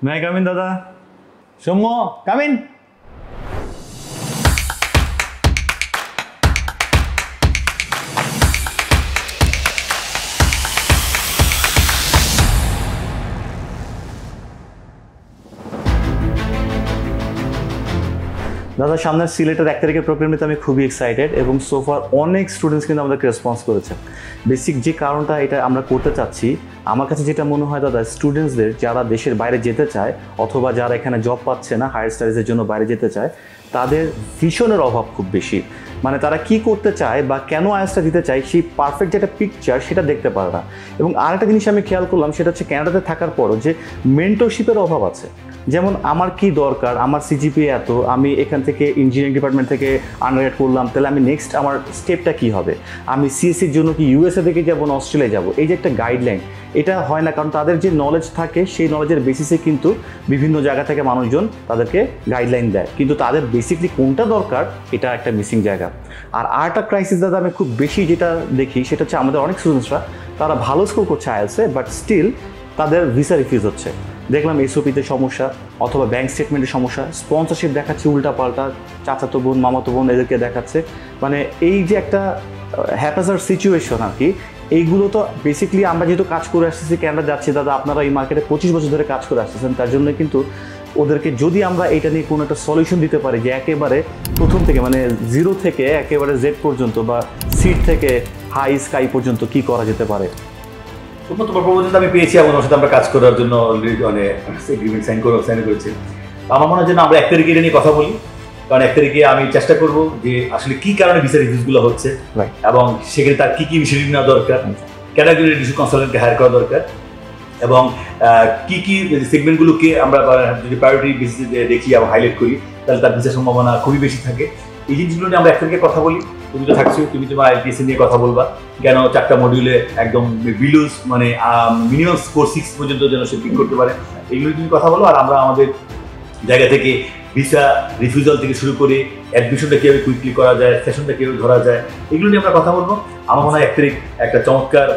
May I come in দাদা? Soumya, come in. দাদা, সামনের সিলেটের 1 তারিখের প্রোগ্রাম নিতে আমি খুবই এক্সাইটেড এবং সোফার অনেক স্টুডেন্টস কিন্তু আমাদেরকে রেসপন্স করেছে। বেসিক যে কারণটা এটা আমরা করতে চাচ্ছি, আমার কাছে যেটা মনে হয় দাদা, স্টুডেন্টসদের যারা দেশের বাইরে যেতে চায় অথবা যারা এখানে জব পাচ্ছে না, হায়ার স্টাডিজের জন্য বাইরে যেতে চায়, তাদের ভিশনের অভাব খুব বেশি। মানে তারা কি করতে চায় বা কেন আইএলটিএসটা দিতে চায় সেই পারফেক্ট যেটা পিকচার সেটা দেখতে পারে না। এবং আরেকটা জিনিস আমি খেয়াল করলাম, সেটা হচ্ছে ক্যানাডাতে থাকার পরও যে মেন্টরশিপের অভাব আছে। যেমন আমার কি দরকার, আমার সিজিপিএ এত, আমি এখান থেকে ইঞ্জিনিয়ারিং ডিপার্টমেন্ট থেকে আন্ডারগ্রেড করলাম, তাহলে আমি নেক্সট আমার স্টেপটা কি হবে, আমি সিএসসির জন্য কি ইউএসএ থেকে যাবো না অস্ট্রেলিয়া যাবো, এই যে একটা গাইডলাইন, এটা হয় না। কারণ তাদের যে নলেজ থাকে সেই নলেজের বেসিসে কিন্তু বিভিন্ন জায়গা থেকে মানুষজন তাদেরকে গাইডলাইন দেয়, কিন্তু তাদের বেসিকলি কোনটা দরকার এটা একটা মিসিং জায়গা। আর আরেকটা ক্রাইসিস দাদা আমি খুব বেশি যেটা দেখি, সেটা হচ্ছে আমাদের অনেক স্টুডেন্টসরা তারা ভালো স্কোর করছে আইএলটিএসে, বাট স্টিল তাদের ভিসা রিফিউজ হচ্ছে। দেখলাম এসওপিতে সমস্যা অথবা ব্যাংক স্টেটমেন্টের সমস্যা, স্পন্সরশিপ দেখাচ্ছে উল্টাপাল্টা, চাচাতো বোন মামাতো বোন এদেরকে দেখাচ্ছে। মানে এই যে একটা হ্যাপাজার সিচুয়েশন আর কি, এইগুলো তো বেসিক্যালি আমরা যেহেতু কাজ করে আসতেছি, ক্যানাডা যাচ্ছি দাদা, আপনারা এই মার্কেটে 25 বছর ধরে কাজ করে আসতেছেন, তার জন্য কিন্তু ওদেরকে যদি আমরা এটা নিয়ে কোনো একটা সলিউশন দিতে পারি যে একেবারে প্রথম থেকে মানে জিরো থেকে একেবারে জেড পর্যন্ত বা সিট থেকে হাই স্কাই পর্যন্ত কি করা যেতে পারে। তোমার প্রপোজালটা আমি পেয়েছি এবং ওর সাথে আমরা কাজ করার জন্য অলরেডি এগ্রিমেন্ট সাইন করেছি। আমার মনে হয় যে আমরা 1 তারিখে এটা নিয়ে কথা বলি, কারণ 1 তারিখে আমি চেষ্টা করব যে আসলে কি কারণে ভিসা রিফিউজগুলো হচ্ছে এবং সেখানে তার কি কি বিষয় নেওয়া দরকার, ক্যাটাগরি ইস্যু কনসালটেন্টকে হায়ার করা দরকার এবং কি কি সেগমেন্টগুলোকে আমরা যদি প্রায়োরিটি বেসিসে দেখি এবং হাইলাইট করি তাহলে তার ভিসার সম্ভাবনা খুবই বেশি থাকে। এই জিনিসগুলো নিয়ে আমরা 1 তারিখে কথা বলি। তুমি তো থাকছো, তুমি তোমার আইএলটিএস নিয়ে কথা বলবা, কেন 4টা মডিউলে একদম বিলুজ মানে মিনিমাম স্কোর 6 পর্যন্ত যেন সে পিক করতে পারে, এগুলো তুমি কথা বলো। আর আমরা আমাদের জায়গা থেকে ভিসা রিফিউজাল থেকে শুরু করে অ্যাডমিশনটা কীভাবে কুইকলি করা যায়, সেশনটা কীভাবে ধরা যায়, এগুলো নিয়ে আমরা কথা বলবো। আমার মনে হয় 1 তারিখ একটা চমৎকার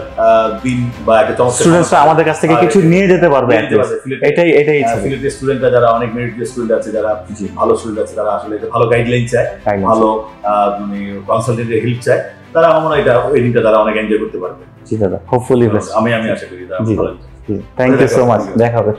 দিন বা একটা চমৎকার স্টুডেন্টসরা আমাদের কাছ থেকে কিছু নিয়ে যেতে পারবে। এটাই সিলেটের স্টুডেন্টরা যারা অনেক মেরিট স্টুডেন্ট আছে, যারা ভালো স্টুডেন্ট আছে, যারা আসলে ভালো গাইডলাইন চায়, ভালো কনসালটেন্টের হেল্প চায়, তারা আমার মনে হয় এই দিনটা তারা অনেক এনজয় করতে পারবে। জি দাদা, হোপফুলি আমি আশা করি। থ্যাংক ইউ সো মাচ, দেখা হবে।